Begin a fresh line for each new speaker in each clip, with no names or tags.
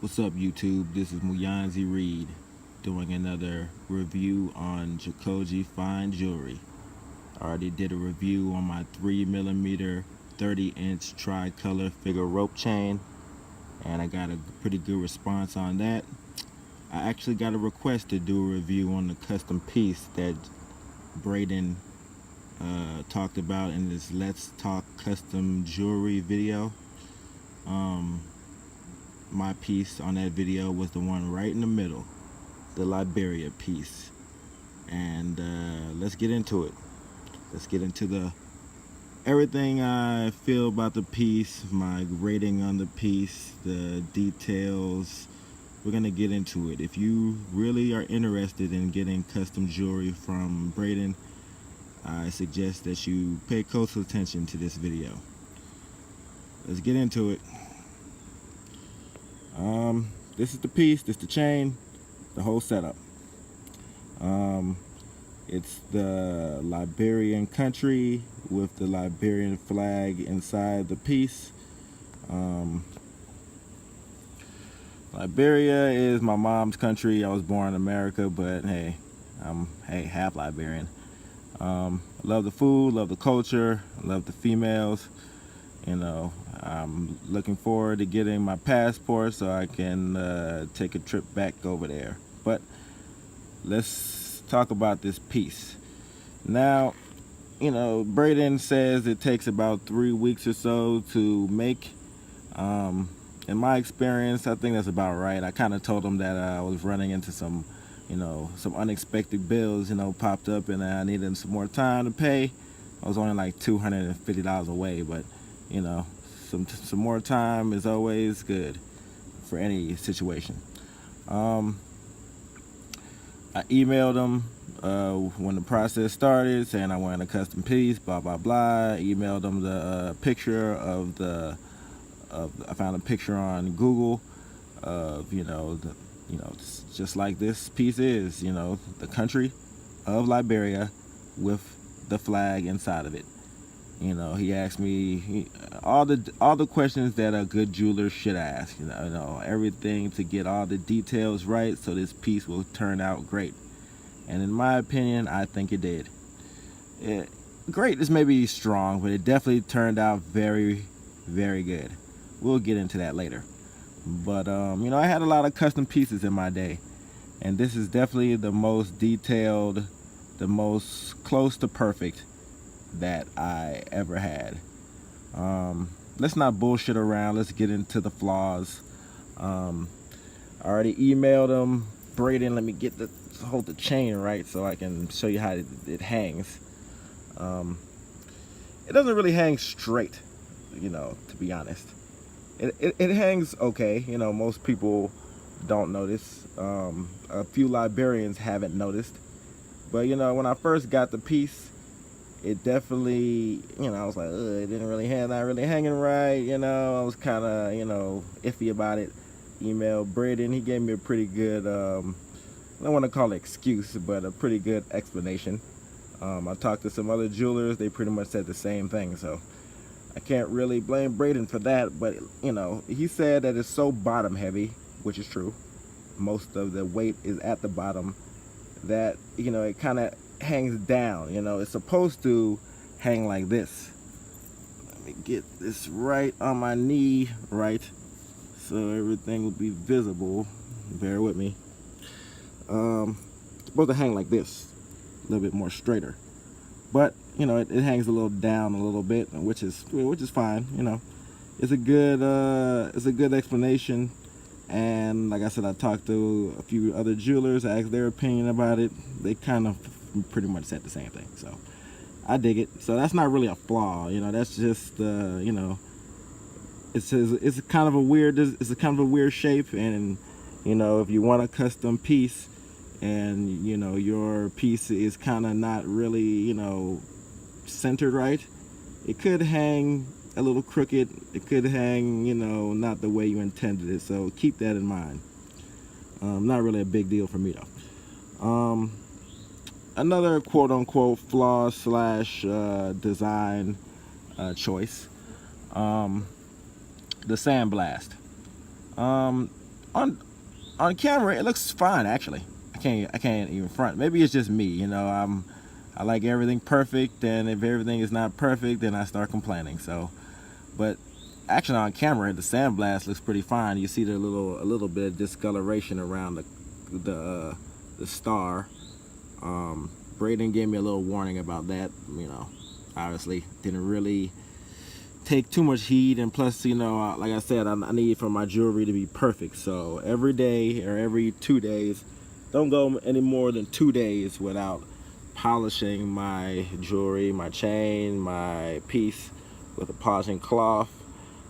What's up, YouTube? This is Muyanzi Reed doing another review on Jacoje fine jewelry. I already did a review on my 3mm 30-inch tri-color figure rope chain, and I got a pretty good response on that. I actually got a request to do a review on the custom piece that Braden talked about in this Let's Talk Custom Jewelry video. My piece on that video was the one right in the middle, the Liberia piece. And let's get into it. Let's get into everything I feel about the piece, my rating on the piece, the details. We're gonna get into it. If you really are interested in getting custom jewelry from Braden, I suggest that you pay close attention to this video. Let's get into it. This is the piece, this is the chain, the whole setup. It's the Liberian country with the Liberian flag inside the piece. Liberia is my mom's country. I was born in America, but hey, I'm half Liberian. Love the food, love the culture, love the females. You know, I'm looking forward to getting my passport so I can take a trip back over there. But let's talk about this piece. Now, you know, Braden says it takes about 3 weeks or so to make. In my experience, I think that's about right. I kind of told him that I was running into some unexpected bills, popped up, and I needed some more time to pay. I was only like $250 away, but some more time is always good for any situation. I emailed him when the process started, saying I wanted a custom piece, blah blah blah. I emailed him the picture of I found a picture on Google of just like this piece is, the country of Liberia with the flag inside of it. He asked me all the questions that a good jeweler should ask. Everything to get all the details right, so this piece will turn out great. And in my opinion, I think it did. Great is maybe strong, but it definitely turned out very, very good. We'll get into that later. But I had a lot of custom pieces in my day, and this is definitely the most detailed, the most close to perfect that I ever had. Let's not bullshit around. Let's get into the flaws. I already emailed him. Braden, let me hold the chain right so I can show you how it hangs. It doesn't really hang straight, to be honest. It hangs okay. Most people don't notice. A few Liberians haven't noticed. But when I first got the piece, it definitely, I was like, it didn't really not really hanging right. I was kind of, iffy about it. Emailed Braden. He gave me a pretty good, I don't want to call it excuse, but a pretty good explanation. I talked to some other jewelers. They pretty much said the same thing. So I can't really blame Braden for that. But, he said that it's so bottom heavy, which is true. Most of the weight is at the bottom, that, it kind of hangs down. It's supposed to hang like this. Let me get this right on my knee, right, so everything will be visible. Bear with me. It's supposed to hang like this, a little bit more straighter, but it hangs a little down a little bit, which is fine. It's a good explanation. And like I said, I talked to a few other jewelers. I asked their opinion about it. They kind of pretty much said the same thing, so I dig it. So that's not really a flaw, that's just it's kind of a weird shape. And if you want a custom piece and your piece is kind of not really centered right, it could hang a little crooked. It could hang not the way you intended it, so keep that in mind. Not really a big deal for me though. Another quote-unquote flaw slash design choice, the sandblast. on camera it looks fine actually. I can't even front. Maybe it's just me, you know. I like everything perfect, and if everything is not perfect, then I start complaining. So, but actually on camera, the sandblast looks pretty fine. You see a little bit of discoloration around the star. Braden gave me a little warning about that. You know, obviously didn't really take too much heed, and plus, you know, like I said, I need for my jewelry to be perfect. So every day or every 2 days, don't go any more than 2 days without polishing my jewelry, my chain, my piece with a polishing cloth.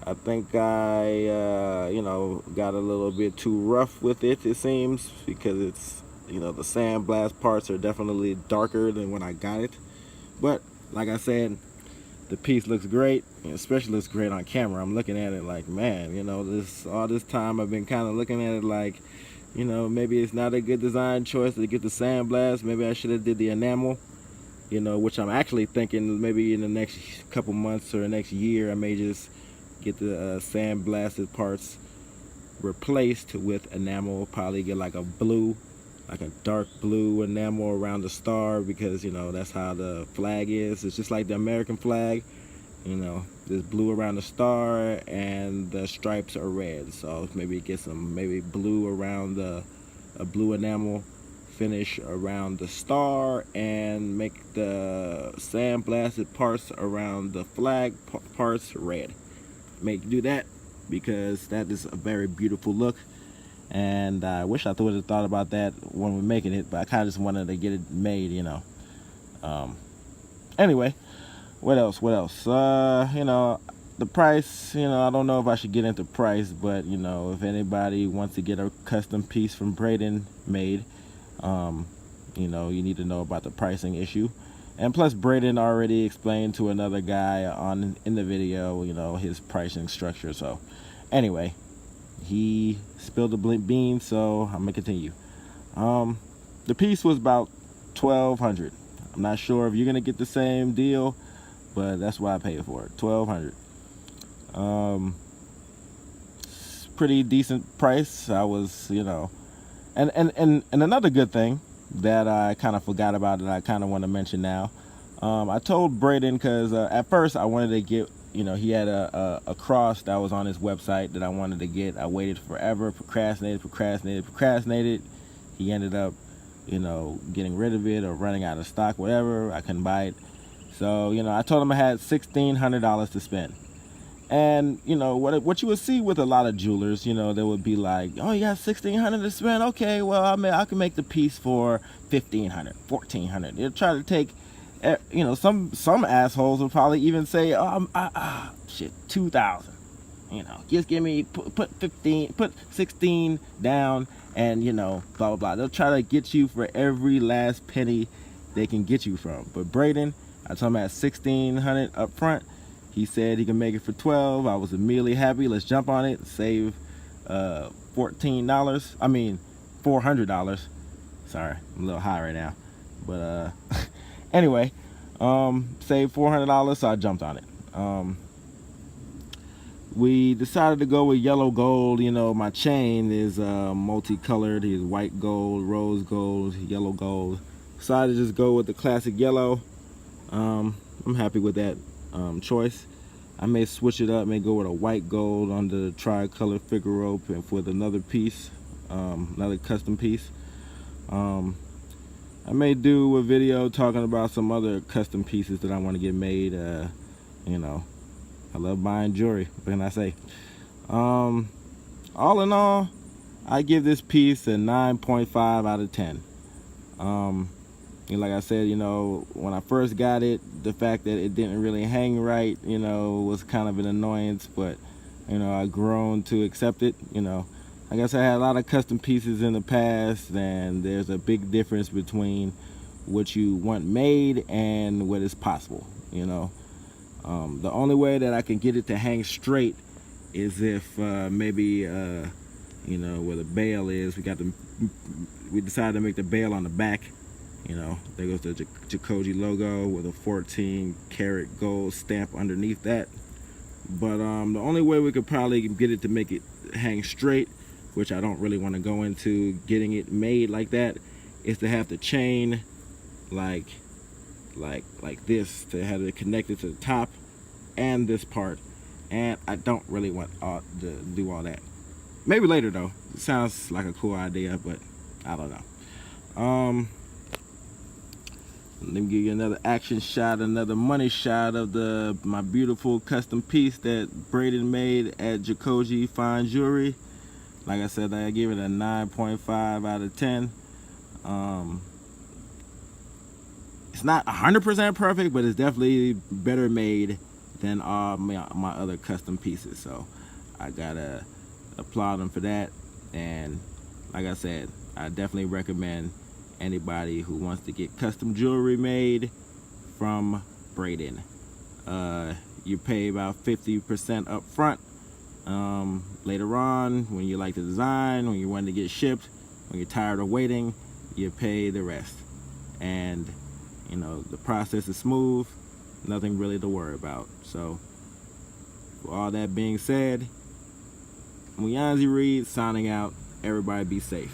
I think I, you know, got a little bit too rough with it, it seems, because it's, you know, the sandblast parts are definitely darker than when I got it. But like I said, the piece looks great, and especially looks great on camera. I'm looking at it like, man, you know, all this time I've been kind of looking at it like, you know, maybe it's not a good design choice to get the sandblast. Maybe I should have did the enamel, you know, which I'm actually thinking maybe in the next couple months or next year I may just get the sandblasted parts replaced with enamel. Probably get like a blue, like a dark blue enamel around the star, because, you know, that's how the flag is. It's just like the American flag, you know, there's blue around the star and the stripes are red. So maybe get some blue around a blue enamel finish around the star, and make the sandblasted parts around the flag parts red. Do that, because that is a very beautiful look. And I wish I would have thought about that when we're making it, but I kind of just wanted to get it made, you know. Anyway, what else? You know, the price, you know, I don't know if I should get into price, but, you know, if anybody wants to get a custom piece from Braden made, you know, you need to know about the pricing issue. And plus, Braden already explained to another guy in the video, you know, his pricing structure. So anyway, he spilled the beans, so I'm gonna continue. The piece was about $1,200. I'm not sure if you're gonna get the same deal, but that's what I paid for it, $1,200. It's pretty decent price. I was, you know, and another good thing that I kind of forgot about that I kind of want to mention now. I told Braden, because at first I wanted to get, you know, he had a cross that was on his website that I wanted to get. I waited forever, procrastinated. He ended up, you know, getting rid of it or running out of stock, whatever. I couldn't buy it. So, you know, I told him I had $1,600 to spend. And, you know, what you would see with a lot of jewelers, you know, they would be like, oh, you got $1,600 to spend? Okay, well, I can make the piece for $1,500, $1,400. They'll try to take, you know, some assholes will probably even say, shit, $2,000. You know, just give me, put 16 down, and, you know, blah, blah, blah. They'll try to get you for every last penny they can get you from. But Braden, I told him I had $1,600 up front. He said he can make it for $1,200. I was immediately happy. Let's jump on it. Save $400. Sorry, I'm a little high right now. But anyway, saved $400, so I jumped on it. We decided to go with yellow gold. You know, my chain is multicolored. It's white gold, rose gold, yellow gold. Decided to just go with the classic yellow. I'm happy with that choice. I may switch it up, may go with a white gold on the tricolor figure rope, and with another piece, another custom piece. I may do a video talking about some other custom pieces that I want to get made. You know, I love buying jewelry. What can I say? All in all, I give this piece a 9.5 out of 10. Like I said, you know, when I first got it, the fact that it didn't really hang right, you know, was kind of an annoyance, but, you know, I've grown to accept it. You know, I guess I had a lot of custom pieces in the past, and there's a big difference between what you want made and what is possible, you know. The only way that I can get it to hang straight is if maybe, you know, where the bail is, we decided to make the bail on the back. You know, there goes the Jacoje logo with a 14-karat gold stamp underneath that. But the only way we could probably get it to make it hang straight which I don't really want to go into getting it made like that, is to have the chain like this, to have it connected to the top and this part, and I don't really want to do all that. Maybe later though. It sounds like a cool idea, but I don't know. Let me give you another action shot, another money shot of my beautiful custom piece that Braden made at Jacoje Fine Jewelry. Like I said, I give it a 9.5 out of 10. It's not 100% perfect, but it's definitely better made than all my other custom pieces. So I gotta applaud them for that. And like I said, I definitely recommend anybody who wants to get custom jewelry made from Braden. You pay about 50% up front. Later on, when you like the design, when you want to get shipped, when you're tired of waiting, you pay the rest. And you know, the process is smooth, nothing really to worry about. So with all that being said, Muyanzi Reed signing out. Everybody be safe.